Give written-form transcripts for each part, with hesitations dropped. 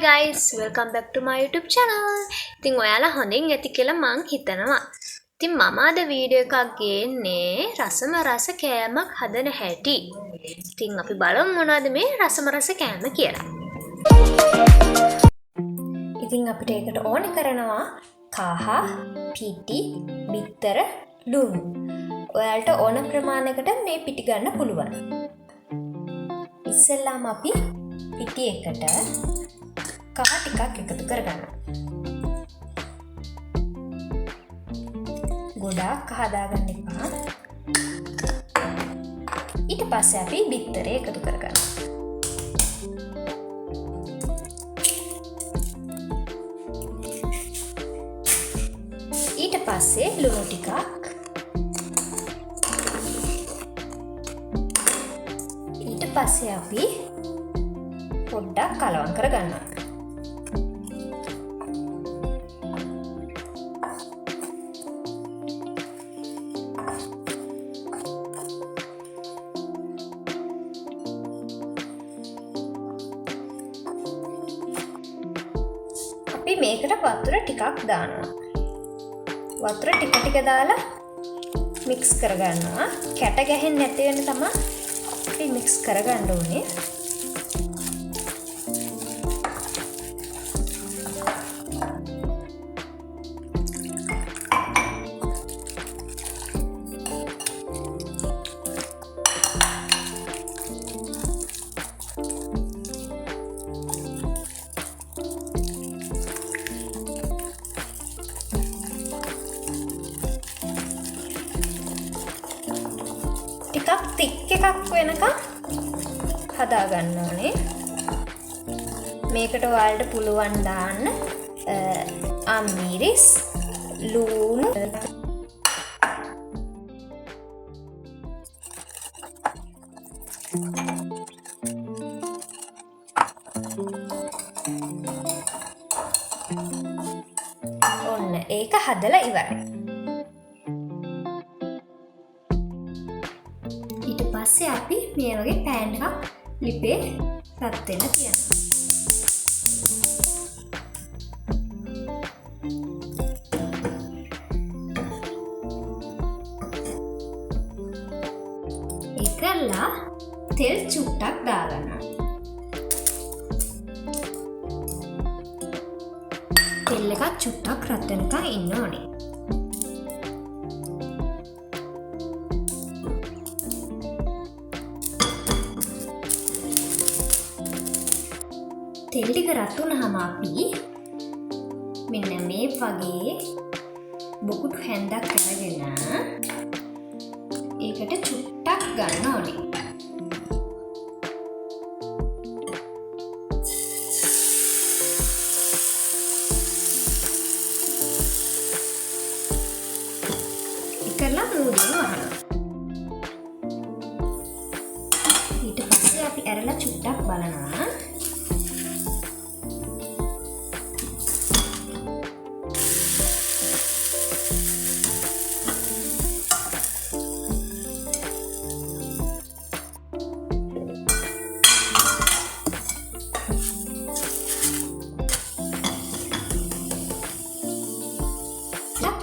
guys, welcome back to my YouTube channel. ඉතින් ඔයාලා හොඳින් ඇති කියලා මං හිතනවා. ඉතින් මම අද වීඩියෝ එකක් ගේන්නේ රසම රස කෑමක් හදන හැටි. ඉතින් අපි බලමු මොනවද මේ රසම රස කෑම කියලා. ඉතින් අපිට ඒකට ඕන කරනවා කහ, පිටි, බිත්තර, ලුණු. ඔයාලට ඕන ප්‍රමාණයකට මේ පිටි ගන්න පුළුවන්. ඉස්සෙල්ලාම අපි පිටි එකට කහ ටිකක් එකතු කරගන්නවා. ගොඩාක් කහ දාගන්න එපා. ඊට පස්සේ අපි බිත්තරේ එකතු කරගන්නවා. ඊට පස්සේ ලුණු ටිකක්, ඊට පස්සේ අපි පොඩ්ඩක් කලවම් කරගන්නවා. අපි මේකට වතුර ටිකක් දානවා. වතුර ටික දාලා මික්ස් කරගන්නවා. කැට ගැහෙන්නේ නැති වෙන තමයි අපි මික්ස් කරගන්න ඕනේ. ටිකක් තික් එකක් වෙනකම් හදා ගන්න ඕනේ. මේකට ඔයාලට පුළුවන් දාන්න අම්මිරිස්, ලුණු, ඔන්න ඒක හදලා ඉවරයි. ඊට පස්සේ අපි මේ වගේ පෑන් එකක් ලිපේ රත් වෙන්න තියනවා. ඒකලා තෙල් චුට්ටක් දාගන්නවා. තෙල් එකක් චුට්ටක් රත් වෙනකන් ඉන්න ඕනේ. තෙල් ටික රත් වුණාම අපි මෙන්න මේ වගේ බොකුටු හැන්දක් අරගෙන ඒකට චුට්ටක් ගන්න ඕනේ. ඒකලා මූදෙන් වහනවා. ඊට පස්සේ අපි ඇරලා චුට්ටක් බලනවා.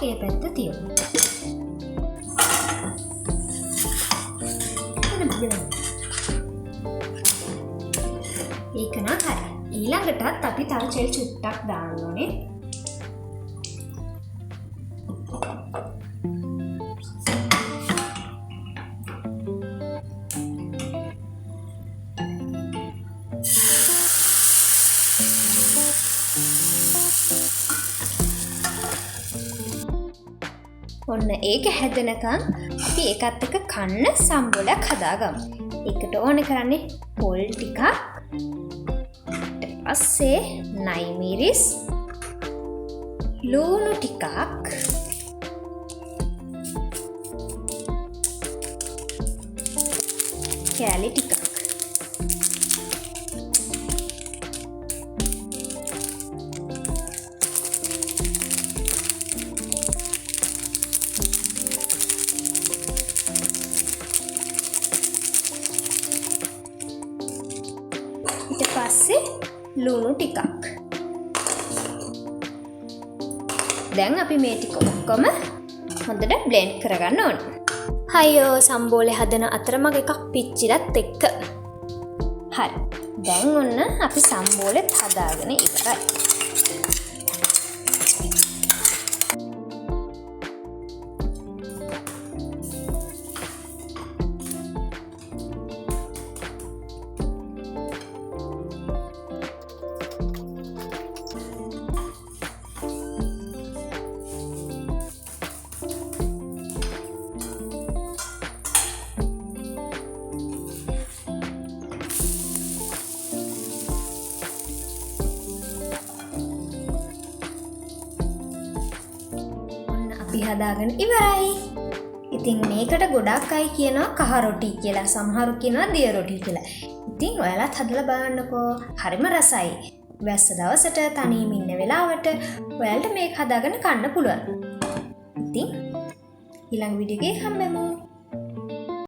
ඒ පැත්ත තියමු. ඒක නම් හරි. ඊළඟටත් අපි තව තෙල් චුට්ටක් දාන්න ඕනේ. ඔන්න ඒක හැදෙනකන් අපි ඒකත් එක්ක කන්න සම්බොලයක් හදාගමු. ඒකට ඕනේ කරන්නේ පොල් ටිකක්, ඊට පස්සේ නයි මිරිස්, ලුණු ටිකක්, කෑලි ටිකක්, ඊට පස්සේ ලුණු ටිකක්. දැන් අපි මේ ටික ඔක්කොම හොඳට බ්ලෙන්ඩ් කරගන්න ඕන. අයියෝ සම්බෝලේ හදන අතරමඟ එකක් පිච්චිලත් එක්ක. හරි. දැන් ඔන්න අපි සම්බෝලෙත් හදාගෙන ඉවරයි. හදාගෙන ඉවරයි. ඉතින් මේකට ගොඩක් අය කියනවා කහ රොටි කියලා, සමහරු කියනවා දිය රොටි කියලා. ඉතින් ඔයාලත් හදලා බලන්නකෝ. හරිම රසයි. වැස්ස දවසට තනියම ඉන්න වෙලාවට ඔයාලට මේක හදාගෙන කන්න පුළුවන්. ඉතින් ඊළඟ වීඩියෝ එකේ හම්බෙමු.